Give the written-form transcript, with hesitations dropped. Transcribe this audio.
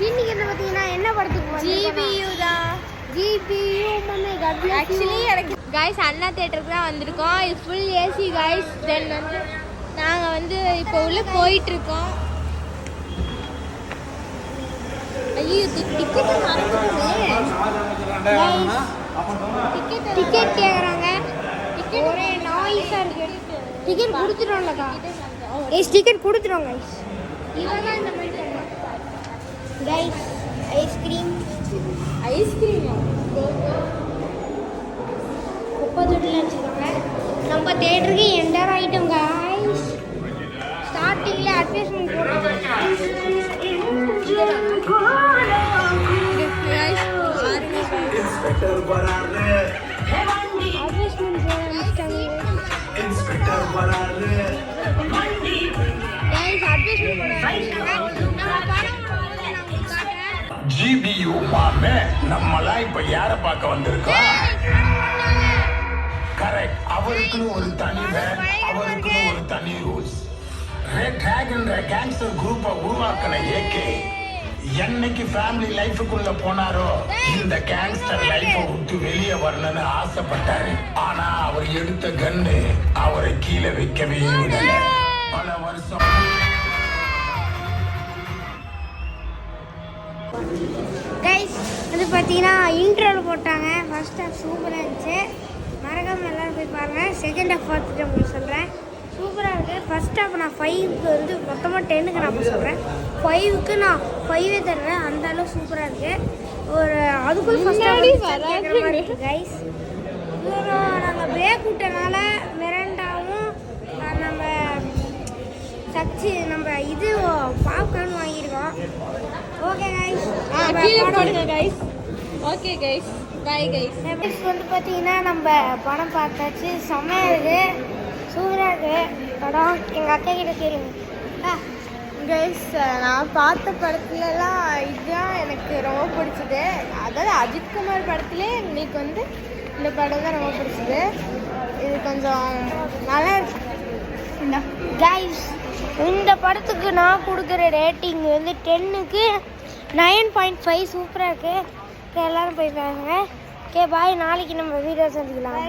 இன்னைக்கு பார்த்தீங்கன்னா என்ன படத்துக்கு GBU தான். GBU ஆக்சுவலி எனக்கு கைஸ் அண்ணா தியேட்டருக்கு தான் வந்திருக்கோம். இது ஃபுல் ஏசி கைஸ். தென் வந்து நாங்கள் வந்து இப்போ உள்ள போயிட்டு இருக்கோம். ஐயோ டிக்கெட் டிக்கெட் கேக்குறாங்க. ஒரே நாய்ஸா இருக்கு. டிக்கெட் கொடுத்துறோம்லக்கா. டிக்கெட் கொடுத்துறோம் கைஸ். இதெல்லாம் இந்த மாதிரி பண்ணலாம் கைஸ். ஐஸ்கிரீமா குப்பை தொட்டில் வச்சுருக்காங்க. நம்ம தேட்டருக்கு என்டர் ஆகிட்டோம் கைஸ். ஸ்டார்டிங்கில் அட்வர்டைஸ்மெண்ட் GBU மாமே நம்மலாம் இப்ப யார பார்க்க வந்திருக்கோம்? கரெக்ட். அவருக்குன்னு ஒரு தனி வேன், அவருக்குன்னு ஒரு தனி ரூல்ஸ். ரெட் டிராகன் கேங்ஸ்டர் குரூப்பை உருவாக்கின ஏகே என்னைக்கு ஃபேமிலி லைஃபுக்குள்ள போனாரோ இந்த கேங்ஸ்டர் லைஃபை விட்டு வெளியே வரணும்னு ஆசைப்பட்டாரு. ஆனா அவர் எடுத்த கன்னு அவரை கீழே வைக்கவே விடல. பல வருஷம் கைஸ் இது பார்த்தீங்கன்னா இன்ட்ரோவில் போட்டாங்க. ஃபர்ஸ்ட் ஹாஃப் சூப்பராக இருந்துச்சு. மறக்காமல் எல்லோரும் போய் பாருங்கள். செகண்ட் ஹாஃப் பார்த்துட்டு உங்களுக்கு சொல்கிறேன். சூப்பராக இருக்குது. ஃபர்ஸ்ட் ஹாஃப் நான் 5க்கு வந்து மொத்தமாக 10க்கு நான் சொல்கிறேன். 5க்கு நான் 5 தருவேன். அந்த அளவு சூப்பராக இருக்குது. ஒரு அதுக்குள்ள ஃபர்ஸ்ட் ஹாஃப் இருக்குது கைஸ். நாங்கள் பிரேக் விட்டனால மிரண்டாவும் நம்ம சச்சி நம்ம இது பாப்கார்ன் வாங்கியிருக்கோம். Okay guys. Guys okay guys bye guys. Next வந்து பார்த்தீங்கன்னா நம்ம படம் பார்த்தாச்சு. செம்மையாக இருக்குது. சூப்பராக இருக்குது படம். எங்கள் அக்கா கிட்ட கேளுங்க கைஸ். நான் பார்த்த படத்துலலாம் இதுதான் எனக்கு ரொம்ப பிடிச்சது. அதாவது அஜித்குமார் படத்துலேயே எங்களுக்கு வந்து இந்த படம் தான் ரொம்ப பிடிச்சது. இது கொஞ்சம் நல்லா இருக்கு. கைஸ் இந்த படத்துக்கு நான் கொடுக்குற ரேட்டிங் வந்து 10க்கு 9.5. சூப்பராக இருக்குது. எல்லோரும் போய் பாருங்க. Okay bye. நாளைக்கு நம்ம வீடியோ சந்திக்கலாம்.